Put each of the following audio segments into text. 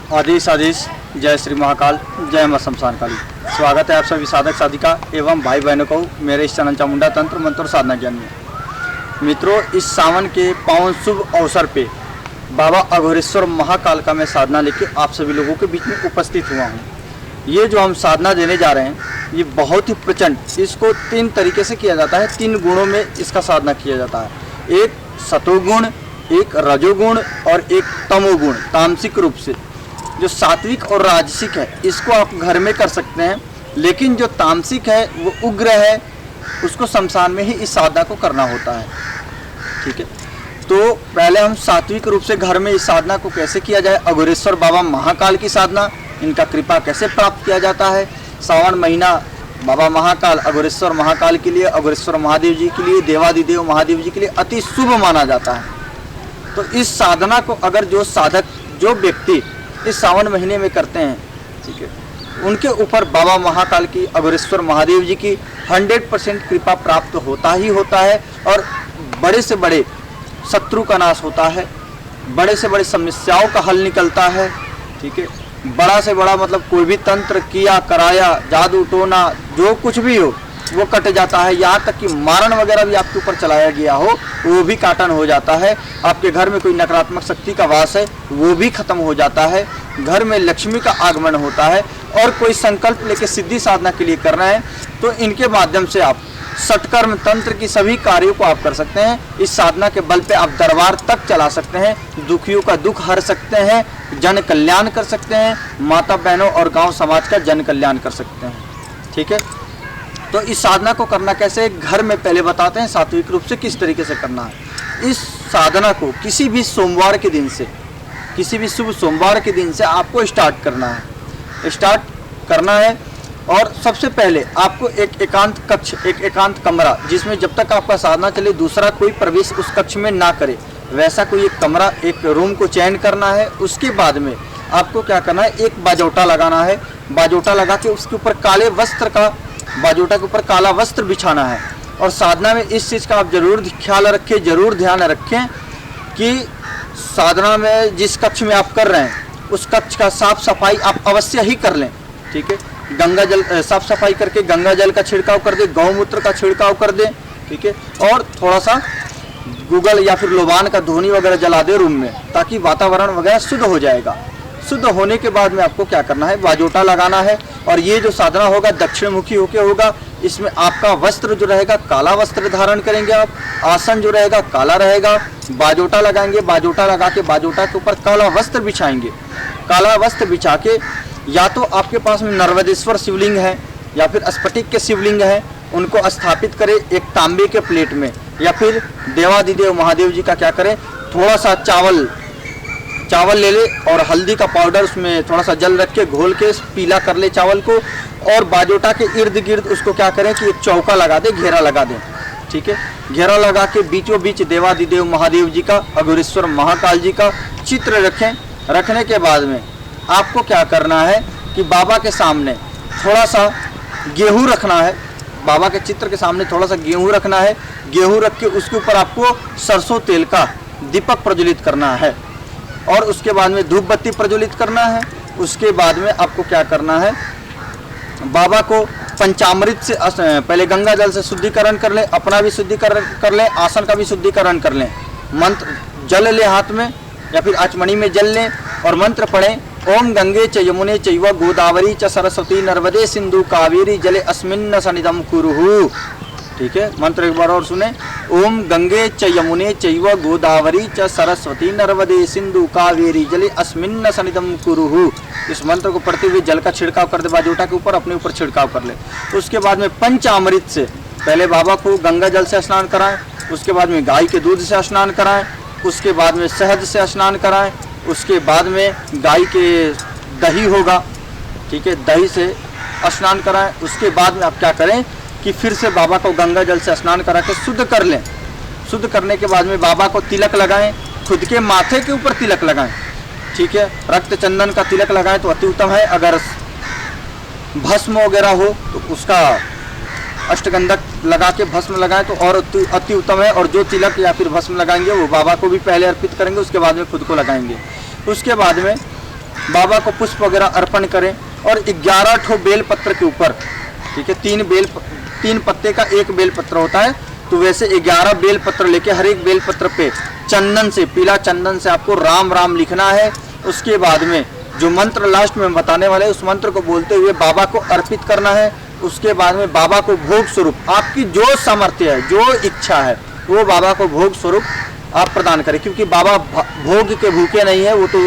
आदेश आदेश। जय श्री महाकाल, जय मां शमशान काली। स्वागत है आप सभी साधक साधिका एवं भाई बहनों को मेरे इस चैनल चामुंडा तंत्र मंत्र और साधना ज्ञान में। मित्रों, इस सावन के पावन शुभ अवसर पे बाबा अघोरेश्वर महाकाल का मैं साधना लेके आप सभी लोगों के बीच में उपस्थित हुआ हूँ। ये जो हम साधना देने जा रहे हैं ये बहुत ही प्रचंड, इसको 3 तरीके से किया जाता है। 3 गुणों में इसका साधना किया जाता है। एक सतोगुण, एक रजोगुण और एक तमोगुण। तामसिक रूप से जो सात्विक और राजसिक है इसको आप घर में कर सकते हैं, लेकिन जो तामसिक है वो उग्र है, उसको शमशान में ही इस साधना को करना होता है। ठीक है, तो पहले हम सात्विक रूप से घर में इस साधना को कैसे किया जाए, अघोरेश्वर बाबा महाकाल की साधना, इनका कृपा कैसे प्राप्त किया जाता है। सावन महीना बाबा महाकाल, अघोरेश्वर महाकाल के लिए, अघोरेश्वर महादेव जी के लिए, देवादिदेव महादेव जी के लिए अति शुभ माना जाता है। तो इस साधना को अगर जो साधक, जो व्यक्ति इस सावन महीने में करते हैं, ठीक है, उनके ऊपर बाबा महाकाल की, अघोरेश्वर महादेव जी की 100% कृपा प्राप्त होता ही होता है। और बड़े से बड़े शत्रु का नाश होता है, बड़े से बड़े समस्याओं का हल निकलता है। ठीक है, बड़ा से बड़ा मतलब कोई भी तंत्र किया कराया, जादू टोना जो कुछ भी हो वो कट जाता है। यहाँ तक कि मारण वगैरह भी आपके ऊपर चलाया गया हो वो भी काटन हो जाता है। आपके घर में कोई नकारात्मक शक्ति का वास है वो भी खत्म हो जाता है। घर में लक्ष्मी का आगमन होता है। और कोई संकल्प लेके सिद्धि साधना के लिए करना है तो इनके माध्यम से आप सटकर्म तंत्र की सभी कार्यों को आप कर सकते हैं। इस साधना के बल पे आप दरबार तक चला सकते हैं, दुखियों का दुख हर सकते हैं, जन कल्याण कर सकते हैं, माता बहनों और गांव समाज का जन कल्याण कर सकते हैं। ठीक है, तो इस साधना को करना कैसे, घर में पहले बताते हैं सात्विक रूप से किस तरीके से करना है। इस साधना को किसी भी सोमवार के दिन से, किसी भी शुभ सोमवार के दिन से आपको स्टार्ट करना है। और सबसे पहले आपको एक एकांत कक्ष, एक एकांत कमरा, जिसमें जब तक आपका साधना चले दूसरा कोई प्रवेश उस कक्ष में ना करे, वैसा कोई एक कमरा, एक रूम को चयन करना है। उसके बाद में आपको क्या करना है, एक बाजोटा लगाना है। बाजोटा लगा के उसके ऊपर काले वस्त्र का, बाजोटा के ऊपर काला वस्त्र बिछाना है। और साधना में इस चीज़ का आप जरूर ख्याल रखें, जरूर ध्यान रखें कि साधना में जिस कक्ष में आप कर रहे हैं उस कक्ष का साफ सफाई आप अवश्य ही कर लें। ठीक है, गंगा जल साफ सफाई करके गंगा जल का छिड़काव कर दे, गौमूत्र का छिड़काव कर दे। ठीक है, और थोड़ा सा गूगल या फिर लोबान का धोनी वगैरह जला दे रूम में, ताकि वातावरण वगैरह शुद्ध हो जाएगा। शुद्ध होने के बाद में आपको क्या करना है, बाजोटा लगाना है। और ये जो साधना होगा दक्षिण मुखी होके होगा। इसमें आपका वस्त्र जो रहेगा काला वस्त्र धारण करेंगे आप, आसन जो रहेगा काला रहेगा, बाजोटा लगाएंगे, बाजोटा लगा के बाजोटा के ऊपर काला वस्त्र बिछाएंगे। काला वस्त्र बिछा के या तो आपके पास में नर्मदेश्वर शिवलिंग है या फिर स्फटिक के शिवलिंग है, उनको स्थापित करें एक तांबे के प्लेट में। या फिर देवादिदेव महादेव जी का क्या करें, थोड़ा सा चावल ले ले और हल्दी का पाउडर उसमें थोड़ा सा जल रख के घोल के पीला कर ले चावल को। और बाजोटा के इर्द गिर्द उसको क्या करें कि एक चौका लगा दे, घेरा लगा दें। ठीक है, घेरा लगा के बीचों बीच देवादिदेव महादेव जी का, अघोरेश्वर महाकाल जी का चित्र रखें। रखने के बाद में आपको क्या करना है कि बाबा के सामने थोड़ा सा गेहूँ रखना है। बाबा के चित्र के सामने थोड़ा सा गेहूँ रखना है। गेहूँ रख के उसके ऊपर आपको सरसों तेल का दीपक प्रज्वलित करना है। और उसके बाद में धूप बत्ती प्रज्वलित करना है। उसके बाद में आपको क्या करना है, बाबा को पंचामृत से पहले गंगा जल से शुद्धिकरण कर लें, अपना भी शुद्धिकरण कर लें, आसन का भी शुद्धिकरण कर लें। मंत्र जल ले हाथ में या फिर आचमनी में जल लें और मंत्र पढ़ें, ओम गंगे च यमुने चैव गोदावरी च सरस्वती नर्मदे सिंधु कावेरी जले अस्मिन् सन्निधं कुरुः। ठीक है, मंत्र एक बार और सुने, ओम गंगे च यमुने चैव गोदावरी च सरस्वती नर्मदे सिंधु कावेरी जले अस्मिन् सन्निधं कुरुः। इस मंत्र को पढ़ते हुए जल का छिड़काव कर दे, बाजोटा के ऊपर अपने ऊपर छिड़काव कर ले। उसके बाद में पंचामृत से पहले बाबा को गंगा जल से स्नान कराएं, उसके बाद में गाय के दूध से स्नान कराएं, उसके बाद में शहद से स्नान कराएं, उसके बाद में गाय के दही होगा, ठीक है, दही से स्नान कराएं। उसके बाद में आप क्या करें कि फिर से बाबा को गंगा जल से स्नान करा के शुद्ध कर लें। शुद्ध करने के बाद में बाबा को तिलक लगाएं, खुद के माथे के ऊपर तिलक लगाएं। ठीक है, रक्त चंदन का तिलक लगाएं तो अति उत्तम है। अगर भस्म वगैरह हो तो उसका अष्टगंधक लगा के भस्म लगाएं तो और अति उत्तम है। और जो तिलक या फिर भस्म लगाएंगे वो बाबा को भी पहले अर्पित करेंगे, उसके बाद में खुद को लगाएंगे। उसके बाद में बाबा को पुष्प वगैरह अर्पण करें और 11 ठो बेलपत्र के ऊपर, ठीक है, 3 पत्ते का एक बेलपत्र होता है, तो वैसे 11 बेलपत्र लेके हर एक बेलपत्र पे चंदन से, पीला चंदन से आपको राम राम लिखना है। उसके बाद में जो मंत्र लास्ट में बताने वाले उस मंत्र को बोलते हुए बाबा को अर्पित करना है। उसके बाद में बाबा को भोग स्वरूप आपकी जो सामर्थ्य है, जो इच्छा है, वो बाबा को भोग स्वरूप आप प्रदान करें, क्योंकि बाबा भोग के भूखे नहीं है, वो तो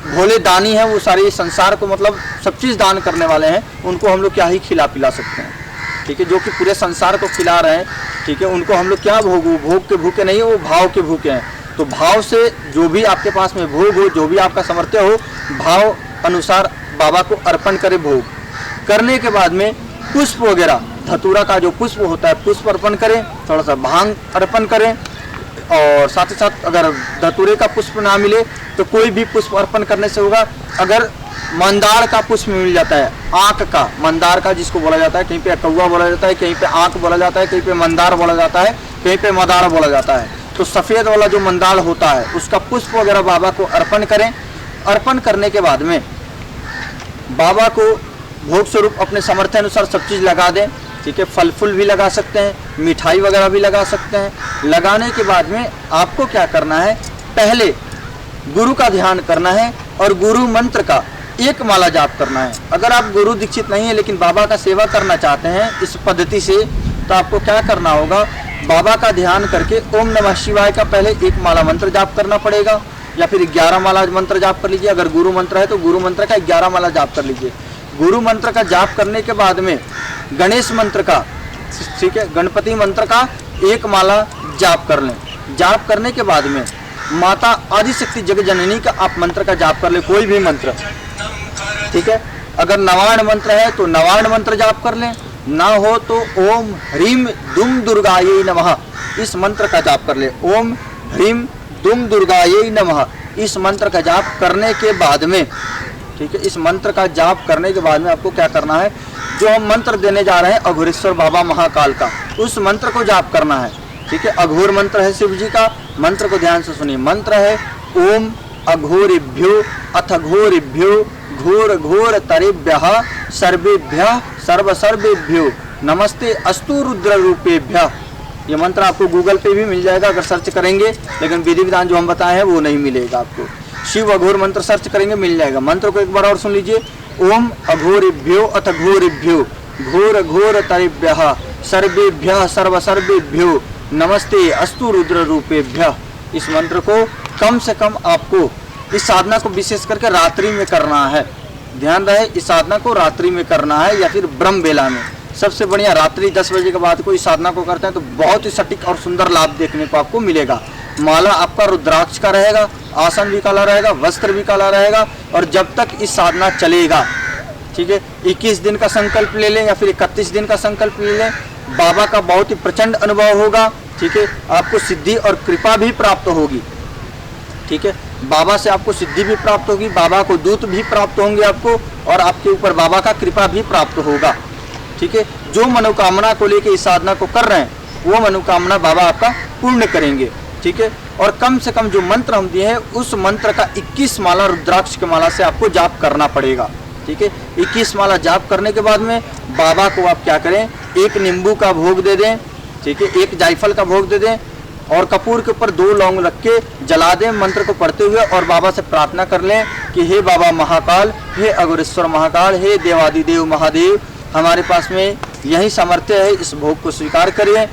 भोले दानी है, वो सारे संसार को मतलब सब चीज़ दान करने वाले हैं। उनको हम लोग क्या ही खिला पिला सकते हैं, ठीक है, जो कि पूरे संसार को खिला रहे हैं, ठीक है, उनको हम लोग क्या भोग के भूखे नहीं है, वो भाव के भूखे हैं। तो भाव से जो भी आपके पास में भोग हो, जो भी आपका सामर्थ्य हो, भाव अनुसार बाबा को अर्पण करें। भोग करने के बाद में पुष्प वगैरह, धतूरा का जो पुष्प होता है, पुष्प अर्पण करें, थोड़ा सा भांग अर्पण करें, और साथ ही साथ अगर धतूरे का पुष्प ना मिले तो कोई भी पुष्प अर्पण करने से होगा। अगर मंदार का पुष्प मिल जाता है, आँख का, मंदार का जिसको बोला जाता है, कहीं पे कौवा बोला जाता है, कहीं पे आँख बोला जाता है, कहीं पे मंदार बोला जाता है, कहीं पे मदार बोला जाता है, तो सफ़ेद वाला जो मंदार होता है उसका पुष्प वगैरह बाबा को अर्पण करें। अर्पण करने के बाद में बाबा को भोग स्वरूप अपने सामर्थ्य अनुसार सब चीज़ लगा दें, ठीक है, फल फूल भी लगा सकते हैं, मिठाई वगैरह भी लगा सकते हैं। लगाने के बाद में आपको क्या करना है, पहले गुरु का ध्यान करना है और गुरु मंत्र का एक माला जाप करना है। अगर आप गुरु दीक्षित नहीं है लेकिन बाबा का सेवा करना चाहते हैं इस पद्धति से, तो आपको क्या करना होगा, बाबा का ध्यान करके ओम नमः शिवाय का पहले एक माला मंत्र जाप करना पड़ेगा, या फिर 11 माला मंत्र जाप कर लीजिए। अगर गुरु मंत्र है तो गुरु मंत्र का 11 माला जाप कर लीजिए। गुरु मंत्र का जाप करने के बाद में गणेश मंत्र का, ठीक है, गणपति मंत्र का एक माला जाप कर लें। जाप करने के बाद में माता आदिशक्ति जगत जननी का आप मंत्र का जाप कर ले, कोई भी मंत्र, ठीक है। अगर नवार्ण मंत्र है तो नवार्ण मंत्र जाप कर लें, ना हो तो ओम ह्रीम दुम दुर्गायै नमः इस मंत्र का जाप कर ले। ओम ह्रीम दुम दुर्गायै नमः इस मंत्र का जाप करने के बाद में, ठीक है, इस मंत्र का जाप करने के बाद में आपको क्या करना है, जो हम मंत्र देने जा रहे हैं अघोरेश्वर बाबा महाकाल का, उस मंत्र को जाप करना है, ठीक है। अघोर मंत्र है शिव जी का, मंत्र को ध्यान से सुनिए। मंत्र है ओम अघोरेभ्यो अथ घोरेभ्यो घोर घोर तरेभ्यः सर्वेभ्यः सर्व सर्वेभ्यो नमस्ते अस्तु रुद्र रूपेभ्यः। ये मंत्र आपको गूगल पे भी मिल जाएगा अगर सर्च करेंगे, लेकिन विधि विधान जो हम बताए हैं वो नहीं मिलेगा आपको। शिव अघोर मंत्र सर्च करेंगे मिल जाएगा। मंत्र को एक बार और सुन लीजिए। ओम अघोरेभ्यो अथ घोरेभ्यो घोर घोर तरेभ्यः सर्वेभ्यः सर्व सर्वेभ्यो नमस्ते अस्तु रुद्र रूपेभ्यः। इस मंत्र को कम से कम आपको इस साधना को विशेष करके रात्रि में करना है। ध्यान रहे, इस साधना को रात्रि में करना है या फिर ब्रह्म बेला में। सबसे बढ़िया रात्रि 10 बजे के बाद को इस साधना को करते हैं तो बहुत ही सटीक और सुंदर लाभ देखने को आपको मिलेगा। माला आपका रुद्राक्ष का रहेगा, आसन भी काला रहेगा, वस्त्र भी काला रहेगा, और जब तक इस साधना चलेगा, ठीक है, 21 दिन का संकल्प ले लें या फिर 31 दिन का संकल्प ले लें, बाबा का बहुत ही प्रचंड अनुभव होगा, ठीक है। आपको सिद्धि और कृपा भी प्राप्त होगी, ठीक है। बाबा से आपको सिद्धि भी प्राप्त होगी, बाबा को दूत भी प्राप्त होंगे आपको, और आपके ऊपर बाबा का कृपा भी प्राप्त होगा, ठीक है। जो मनोकामना को लेके इस साधना को कर रहे हैं वो मनोकामना बाबा आपका पूर्ण करेंगे, ठीक है। और कम से कम जो मंत्र हम दिए हैं उस मंत्र का 21 माला रुद्राक्ष की माला से आपको जाप करना पड़ेगा, ठीक है। 21 माला जाप करने के बाद में बाबा को आप क्या करें, एक नींबू का भोग दे दें, ठीक है, एक जायफल का भोग दे दें, और कपूर के ऊपर 2 लौंग रख के जला दें मंत्र को पढ़ते हुए, और बाबा से प्रार्थना कर लें कि हे बाबा महाकाल, हे अघोरेश्वर महाकाल, हे देवादिदेव महादेव, हमारे पास में यही सामर्थ्य है, इस भोग को स्वीकार करिए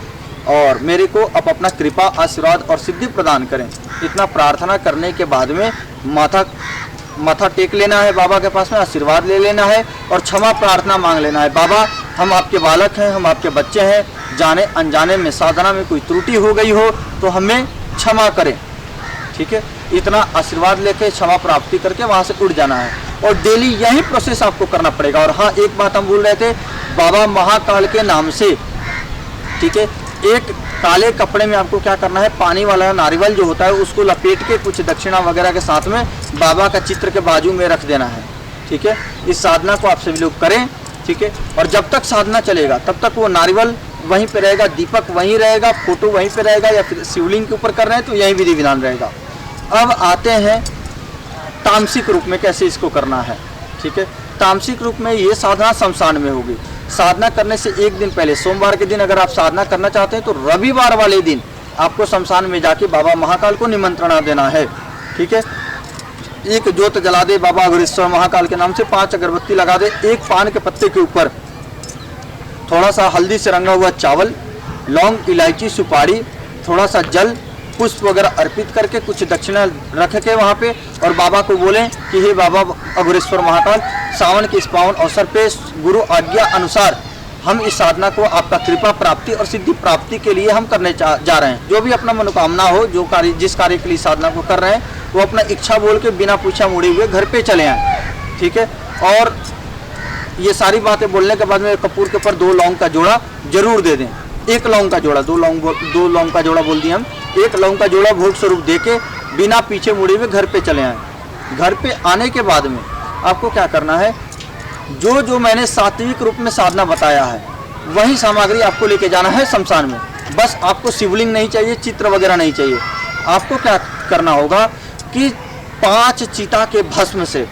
और मेरे को अब अपना कृपा आशीर्वाद और सिद्धि प्रदान करें। इतना प्रार्थना करने के बाद में माथा टेक लेना है बाबा के पास में, आशीर्वाद ले लेना है और क्षमा प्रार्थना मांग लेना है। बाबा, हम आपके बालक हैं, हम आपके बच्चे हैं, जाने अनजाने में साधना में कोई त्रुटि हो गई हो तो हमें क्षमा करें, ठीक है। इतना आशीर्वाद लेके क्षमा प्राप्ति करके वहाँ से उड़ जाना है, और डेली यही प्रोसेस आपको करना पड़ेगा। और हाँ, एक बात हम भूल रहे थे, बाबा महाकाल के नाम से, ठीक है, एक काले कपड़े में आपको क्या करना है, पानी वाला नारियल जो होता है उसको लपेट के कुछ दक्षिणा वगैरह के साथ में बाबा का चित्र के बाजू में रख देना है, ठीक है। इस साधना को आप सभी लोग करें, ठीक है। और जब तक साधना चलेगा तब तक वो नारियल वहीं पे रहेगा, दीपक वहीं रहेगा, फोटो वहीं पे रहेगा, या फिर शिवलिंग के ऊपर कर रहे हैं तो यही विधि विधान रहेगा। अब आते हैं तामसिक रूप में कैसे इसको करना है। ठीक है, तामसिक रूप में ये साधना शमशान में होगी। साधना करने से एक दिन पहले, सोमवार के दिन अगर आप साधना करना चाहते हैं तो रविवार वाले दिन आपको शमशान में जाके बाबा महाकाल को निमंत्रणा देना है। ठीक है, एक ज्योत जला दे बाबा अघोरेश्वर महाकाल के नाम से, 5 अगरबत्ती लगा दे, एक पान के पत्ते के ऊपर थोड़ा सा हल्दी से रंगा हुआ चावल, लौंग, इलायची, सुपारी, थोड़ा सा जल, पुष्प वगैरह अर्पित करके कुछ दक्षिणा रख के वहाँ पे, और बाबा को बोलें कि हे बाबा अघोरेश्वर महाकाल, सावन के इस पावन अवसर पे गुरु आज्ञा अनुसार हम इस साधना को आपका कृपा प्राप्ति और सिद्धि प्राप्ति के लिए हम करने जा रहे हैं। जो भी अपना मनोकामना हो, जो कार्य जिस कार्य के लिए साधना को कर रहे हैं, वो अपना इच्छा बोल के बिना पूछा मुड़े हुए घर पे चले आए। ठीक है, और ये सारी बातें बोलने के बाद में कपूर के ऊपर 2 लौंग का जोड़ा जरूर दे दें। 1 लौंग का जोड़ा, 2 लौंग का जोड़ा बोल दिया हम, 1 लौंग का जोड़ा भोग स्वरूप दे के बिना पीछे मुड़े हुए घर पे चले आए। घर पे आने के बाद में आपको क्या करना है, जो जो मैंने सात्विक रूप में साधना बताया है वही सामग्री आपको लेके जाना है शमशान में। बस आपको शिवलिंग नहीं चाहिए, चित्र वगैरह नहीं चाहिए। आपको क्या करना होगा कि 5 चीता के भस्म से,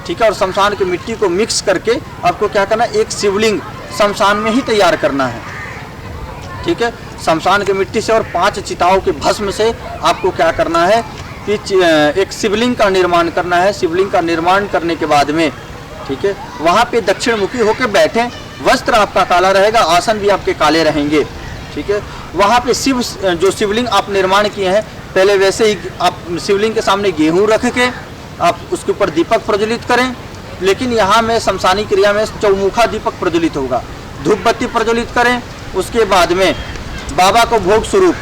ठीक है, और शमशान की मिट्टी को मिक्स करके आपको क्या करना है, एक शिवलिंग शमशान में ही तैयार करना है। ठीक है, शमशान की मिट्टी से और 5 चिताओं के भस्म से आपको क्या करना है कि एक शिवलिंग का निर्माण करना है। शिवलिंग का निर्माण करने के बाद में, ठीक है, वहाँ पे दक्षिण मुखी होकर बैठें, वस्त्र आपका काला रहेगा, आसन भी आपके काले रहेंगे। ठीक है, वहाँ पे जो शिवलिंग आप निर्माण किए हैं, पहले वैसे ही आप शिवलिंग के सामने गेहूँ रख के आप उसके ऊपर दीपक प्रज्वलित करें, लेकिन यहाँ में शमशानी क्रिया में चौमुखा दीपक प्रज्वलित होगा। धूप बत्ती प्रज्वलित करें। उसके बाद में बाबा को भोग स्वरूप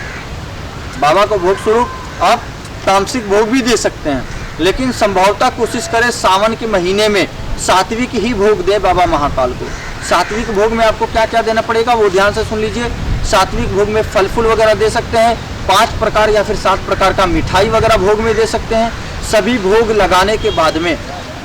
आप तामसिक भोग भी दे सकते हैं, लेकिन संभवतः कोशिश करें सावन के महीने में सात्विक ही भोग दे बाबा महाकाल को। सात्विक भोग में आपको क्या क्या देना पड़ेगा वो ध्यान से सुन लीजिए। सात्विक भोग में फल फूल वगैरह दे सकते हैं, 5 प्रकार या फिर 7 प्रकार का मिठाई वगैरह भोग में दे सकते हैं। सभी भोग लगाने के बाद में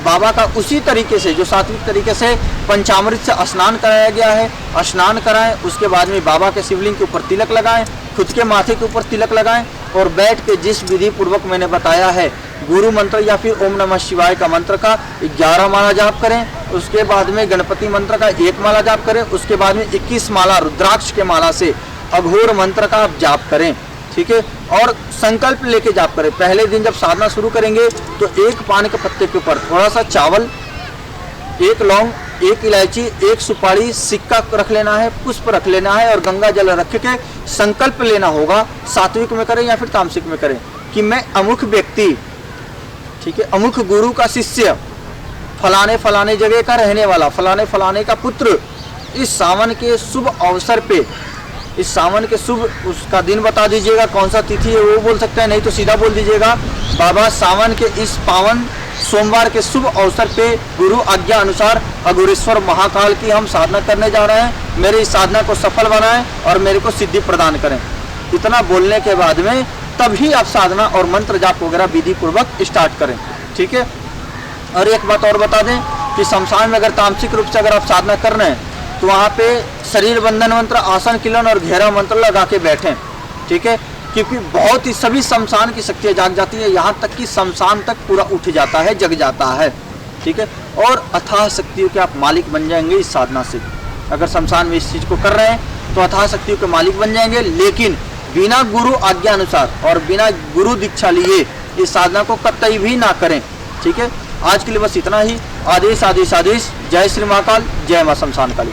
बाबा का उसी तरीके से, जो सात्विक तरीके से पंचामृत से स्नान कराया गया है, स्नान कराएं। उसके बाद में बाबा के शिवलिंग के ऊपर तिलक लगाएं, खुद के माथे के ऊपर तिलक लगाएं, और बैठ के जिस विधि पूर्वक मैंने बताया है, गुरु मंत्र या फिर ओम नमः शिवाय का मंत्र का 11 माला जाप करें। उसके बाद में गणपति मंत्र का 1 माला जाप करें। उसके बाद में 21 माला रुद्राक्ष के माला से अघोर मंत्र का आप जाप करें। ठीक है, और संकल्प लेके जाप करें। पहले दिन जब साधना शुरू करेंगे तो 1 पान के पत्ते के ऊपर थोड़ा सा चावल, 1 लौंग, 1 इलायची, 1 सुपारी, सिक्का रख लेना है, पुष्प रख लेना है, और गंगा जल रख के संकल्प लेना होगा। सात्विक में करें या फिर तामसिक में करें कि मैं अमुख व्यक्ति, ठीक है, अमुख गुरु का शिष्य, फलाने फलाने जगह का रहने वाला, फलाने फलाने का पुत्र, इस सावन के शुभ अवसर पे, इस सावन के शुभ उसका दिन बता दीजिएगा, कौन सा तिथि है वो बोल सकते हैं, नहीं तो सीधा बोल दीजिएगा बाबा सावन के इस पावन सोमवार के शुभ अवसर पे गुरु आज्ञा अनुसार अघोरेश्वर महाकाल की हम साधना करने जा रहे हैं। मेरी इस साधना को सफल बनाएं और मेरे को सिद्धि प्रदान करें। इतना बोलने के बाद में तभी आप साधना और मंत्र जाप वगैरह विधि पूर्वक स्टार्ट करें। ठीक है, और एक बात और बता दें कि शमशान में अगर तामसिक रूप से अगर आप साधना कर रहे हैं तो वहाँ पे शरीर बंधन मंत्र, आसन किलन और घेरा मंत्र लगा के बैठें। ठीक है, क्योंकि बहुत ही सभी शमशान की शक्तियाँ जाग जाती है, यहाँ तक कि शमशान तक पूरा उठ जाता है, जग जाता है। ठीक है, और अथाह शक्तियों के आप मालिक बन जाएंगे इस साधना से। अगर शमशान में इस चीज़ को कर रहे हैं तो अथाह शक्तियों के मालिक बन जाएंगे, लेकिन बिना गुरु आज्ञा अनुसार और बिना गुरु दीक्षा लिए इस साधना को कतई भी ना करें। ठीक है, आज के लिए बस इतना ही। आदेश आदेश आदेश। जय श्री महाकाल, जय मां शमशान काली।